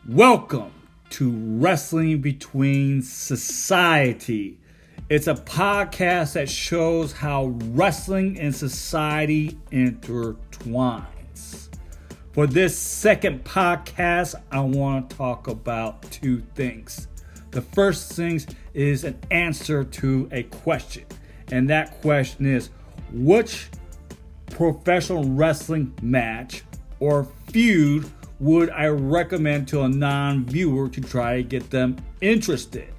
Welcome to Wrestling Between Society. It's a podcast that shows how wrestling and society intertwines. For this second podcast, I want to talk about two things. The first thing is an answer to a question. And that question is, which professional wrestling match or feud would I recommend to a non-viewer to try to get them interested?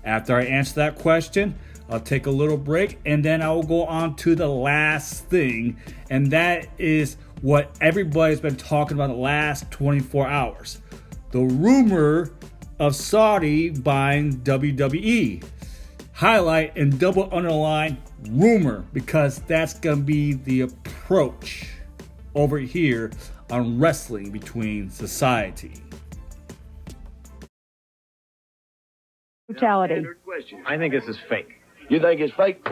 After I answer that question, I'll take a little break and then I will go on to the last thing, and that is what everybody's been talking about the last 24 hours. The rumor of Saudi buying WWE. Highlight and double underline rumor, because that's going to be the approach over here on Wrestling Between Society. Brutality. I think this is fake. You think it's fake?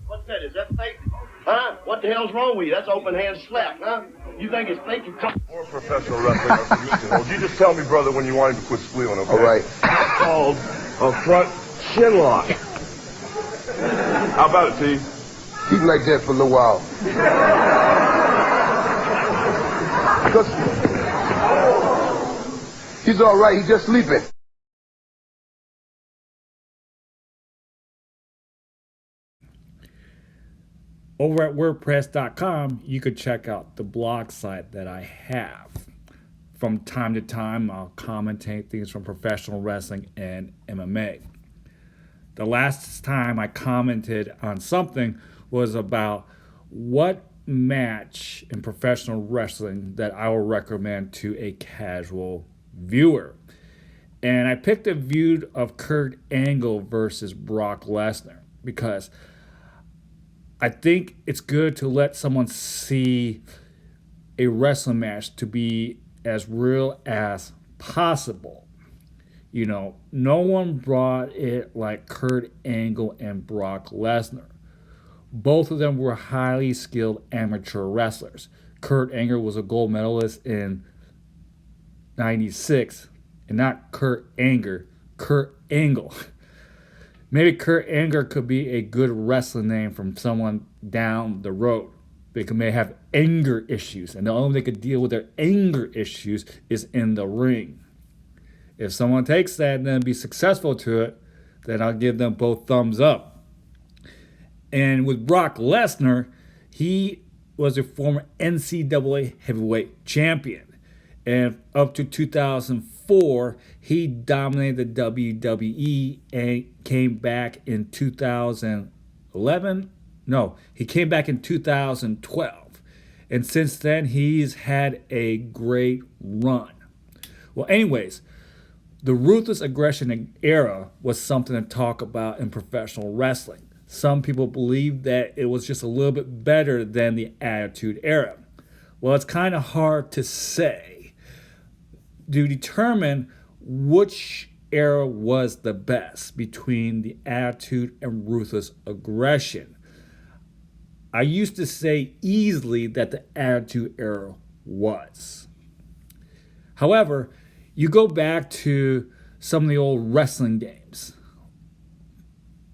What's that? Is that fake? Huh? What the hell's wrong with you? That's open hand slap, huh? You think it's fake? You come. More professional wrestling or commission. You just tell me, brother, when you want him to quit squealing, okay? All right. That's called a front chin lock. How about it, T? Keep him like that for a little while. Because he's all right. He's just sleeping. Over at WordPress.com, you could check out the blog site that I have. From time to time, I'll commentate things from professional wrestling and MMA. The last time I commented on something was about what match in professional wrestling that I will recommend to a casual viewer. And I picked a feud of Kurt Angle versus Brock Lesnar because I think it's good to let someone see a wrestling match to be as real as possible. You know, no one brought it like Kurt Angle and Brock Lesnar. Both of them were highly skilled amateur wrestlers. Kurt Angle was a gold medalist in '96, and not Kurt Angle, Kurt Angle. Maybe Kurt Angle could be a good wrestling name from someone down the road. They may have anger issues, and the only way they could deal with their anger issues is in the ring. If someone takes that and then be successful to it, then I'll give them both thumbs up. And with Brock Lesnar, he was a former NCAA heavyweight champion. And up to 2004, he dominated the WWE and came back in 2011. No, he came back in 2012. And since then, he's had a great run. Well, anyways, the ruthless aggression era was something to talk about in professional wrestling. Some people believe that it was just a little bit better than the Attitude Era. Well, it's kind of hard to say. To determine which era was the best between the Attitude and Ruthless Aggression, I used to say easily that the Attitude Era was. However, you go back to some of the old wrestling games.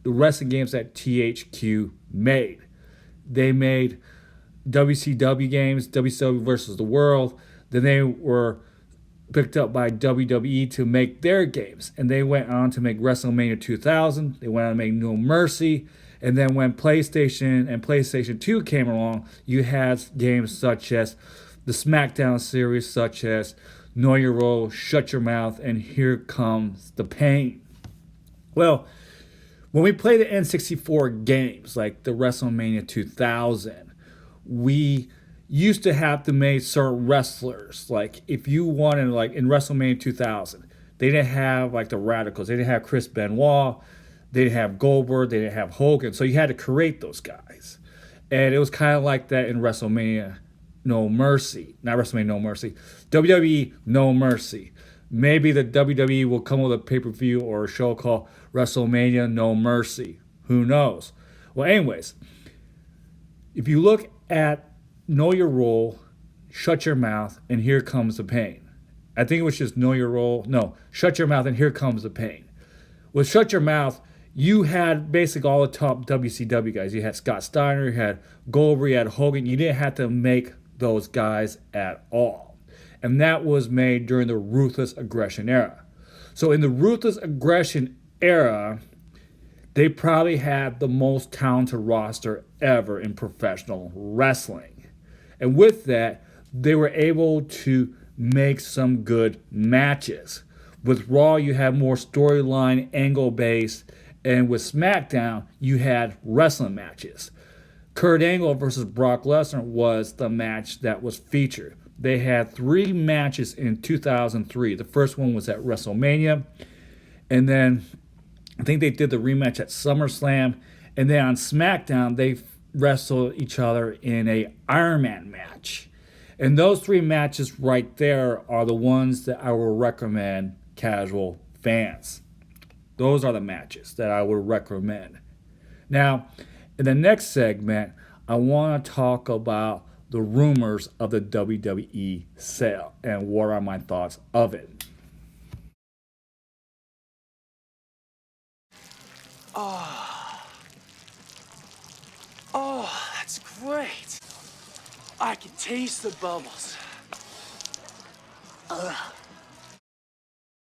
The wrestling games that THQ made. They made WCW games, WCW versus the World. Then they were picked up by WWE to make their games. And they went on to make WrestleMania 2000. They went on to make No Mercy. And then when PlayStation and PlayStation 2 came along, you had games such as the SmackDown series, such as Know Your Role, Shut Your Mouth, and Here Comes the Pain. Well, when we play the N64 games, like the WrestleMania 2000, we used to have to make certain wrestlers. Like, if you wanted, like, in WrestleMania 2000, they didn't have, like, the Radicals. They didn't have Chris Benoit. They didn't have Goldberg. They didn't have Hogan. So you had to create those guys. And it was kind of like that in WrestleMania No Mercy. Not WrestleMania No Mercy. WWE No Mercy. Maybe the WWE will come with a pay-per-view or a show called WrestleMania No Mercy. Who knows? Well, anyways, if you look at Know Your Role, Shut Your Mouth, and Here Comes the Pain, I think it was just know your role. No, shut your mouth and here comes the pain. With Shut Your Mouth, you had basically all the top WCW guys. You had Scott Steiner, you had Goldberg, you had Hogan. You didn't have to make those guys at all. And that was made during the Ruthless Aggression era. So in the Ruthless Aggression era, they probably had the most talented roster ever in professional wrestling. And with that, they were able to make some good matches. With Raw, you had more storyline, angle-based, and with SmackDown, you had wrestling matches. Kurt Angle versus Brock Lesnar was the match that was featured. They had 3 matches in 2003. The first one was at WrestleMania, and then I think they did the rematch at SummerSlam, and then on SmackDown, they wrestled each other in a Iron Man match. And those 3 matches right there are the ones that I will recommend casual fans. Those are the matches that I would recommend. Now, in the next segment, I want to talk about the rumors of the WWE sale and what are my thoughts of it. Oh, that's great. I can taste the bubbles.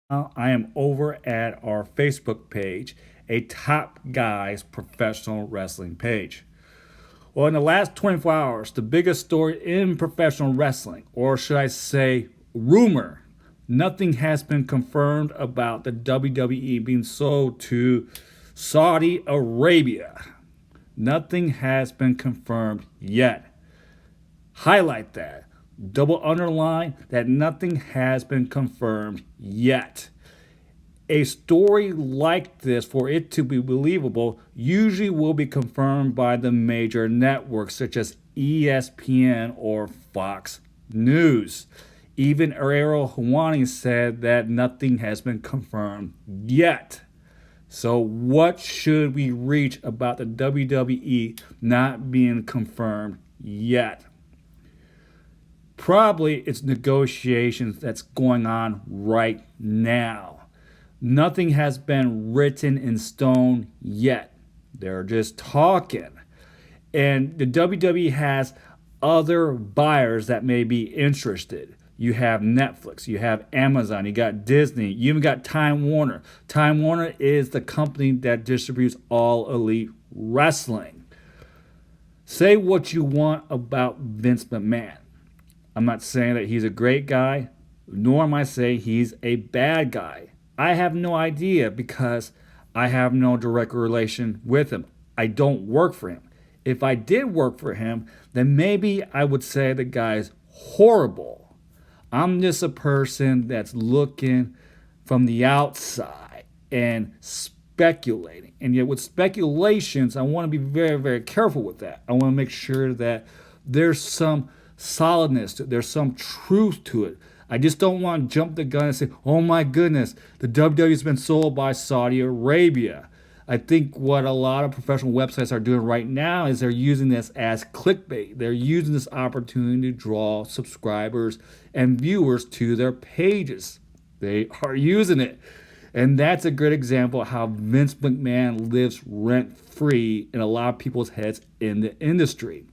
Now, I am over at our Facebook page, a Top Guys professional wrestling page. Well, in the last 24 hours, the biggest story in professional wrestling, or should I say rumor, nothing has been confirmed about the WWE being sold to Saudi Arabia. Nothing has been confirmed yet. Highlight that. Double underline that nothing has been confirmed yet. A story like this, for it to be believable, usually will be confirmed by the major networks such as ESPN or Fox News. Even Ariel Helwani said that nothing has been confirmed yet. So what should we reach about the WWE not being confirmed yet? Probably it's negotiations that's going on right now. Nothing has been written in stone yet. They're just talking. And the WWE has other buyers that may be interested. You have Netflix, you have Amazon, you got Disney, you even got Time Warner. Time Warner is the company that distributes all elite wrestling. Say what you want about Vince McMahon. I'm not saying that he's a great guy, nor am I saying he's a bad guy. I have no idea because I have no direct relation with him. I don't work for him. If I did work for him, then maybe I would say the guy's horrible. I'm just a person that's looking from the outside and speculating. And yet with speculations, I want to be very, very careful with that. I want to make sure that there's some solidness to it. There's some truth to it. I just don't want to jump the gun and say, oh my goodness, the WWE has been sold by Saudi Arabia. I think what a lot of professional websites are doing right now is they're using this as clickbait. They're using this opportunity to draw subscribers and viewers to their pages. They are using it. And that's a good example of how Vince McMahon lives rent-free in a lot of people's heads in the industry.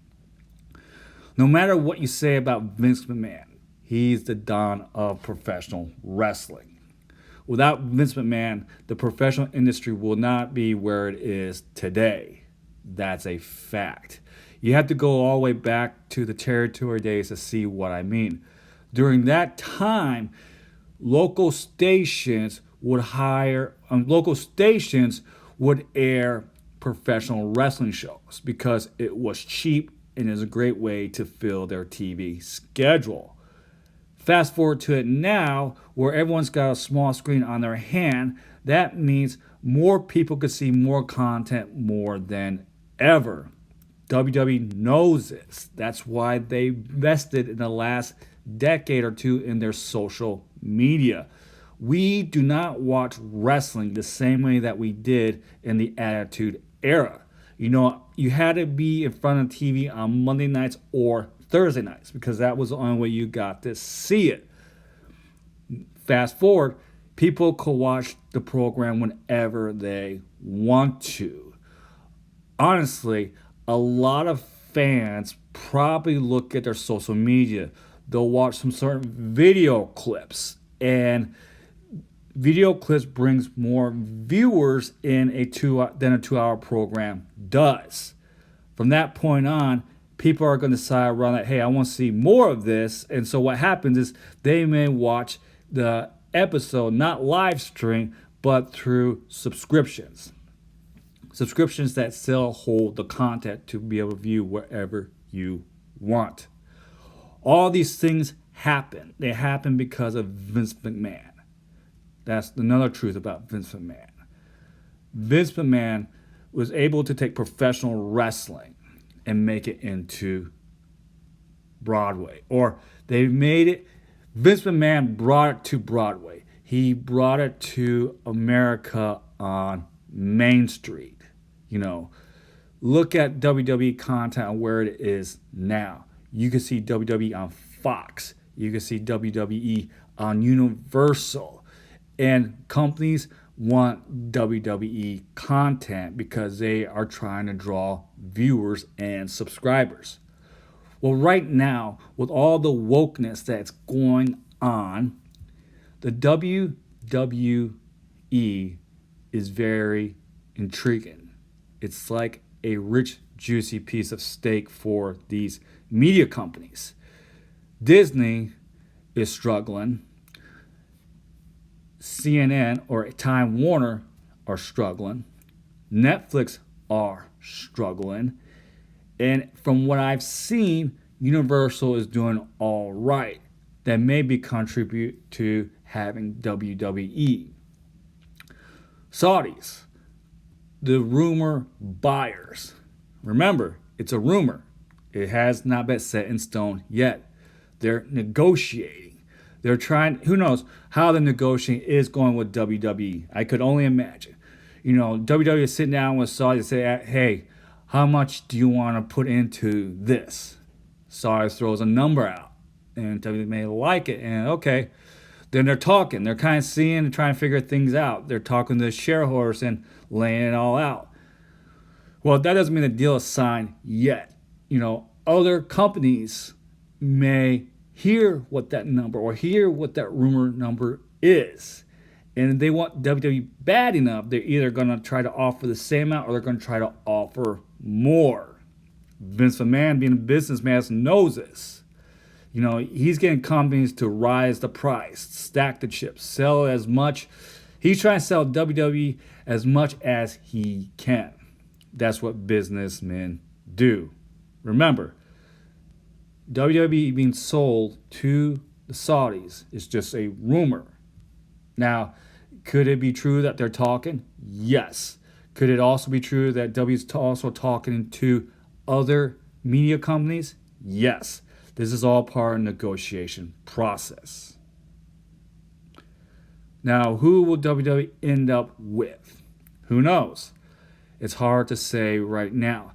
No matter what you say about Vince McMahon, he's the don of professional wrestling. Without Vince McMahon, the professional industry will not be where it is today. That's a fact. You have to go all the way back to the territory days to see what I mean. During that time, local stations would air professional wrestling shows because it was cheap and is a great way to fill their TV schedule. Fast forward to it now, where everyone's got a small screen on their hand. That means more people could see more content more than ever. WWE knows this. That's why they invested in the last decade or two in their social media. We do not watch wrestling the same way that we did in the Attitude Era. You know, you had to be in front of TV on Monday nights or Thursday nights because that was the only way you got to see it. Fast forward, people could watch the program whenever they want to. Honestly, a lot of fans probably look at their social media. They'll watch some certain video clips, and video clips brings more viewers in than a 2 hour program does. From that point on, people are going to decide around that, hey, I want to see more of this. And so what happens is they may watch the episode not live stream, but through subscriptions. Subscriptions that still hold the content to be able to view wherever you want. All these things happen. They happen because of Vince McMahon. That's another truth about Vince McMahon. Vince McMahon was able to take professional wrestling and make it into Broadway. Or they made it, Vince McMahon brought it to Broadway. He brought it to America on Main Street. You know, look at WWE content and where it is now. You can see WWE on Fox. You can see WWE on Universal. And companies want WWE content because they are trying to draw viewers and subscribers. Well, right now, with all the wokeness that's going on, the WWE is very intriguing. It's like a rich, juicy piece of steak for these media companies. Disney is struggling. CNN or Time Warner are struggling. Netflix are struggling. And from what I've seen, Universal is doing all right. That maybe contribute to having WWE. Saudis, the rumor buyers. Remember, it's a rumor. It has not been set in stone yet. They're negotiating. They're trying, who knows how the negotiating is going with WWE. I could only imagine. You know, WWE is sitting down with Saudi and say, hey, how much do you want to put into this? Saudi throws a number out. And WWE may like it. And okay, then they're talking. They're kind of seeing and trying to figure things out. They're talking to the shareholders and laying it all out. Well, that doesn't mean the deal is signed yet. You know, other companies may hear what that number or hear what that rumor number is. And if they want WWE bad enough, they're either going to try to offer the same amount or they're going to try to offer more. Vince McMahon, being a businessman, knows this. You know, he's getting companies to rise the price, stack the chips, sell as much. He's trying to sell WWE as much as he can. That's what businessmen do. Remember, WWE being sold to the Saudis is just a rumor. Now, could it be true that they're talking? Yes. Could it also be true that W is also talking to other media companies? Yes. This is all part of the negotiation process. Now, who will WWE end up with? Who knows? It's hard to say right now.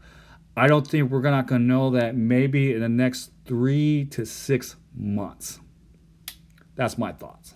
I don't think we're not going to know that maybe in the next 3 to 6 months. That's my thoughts.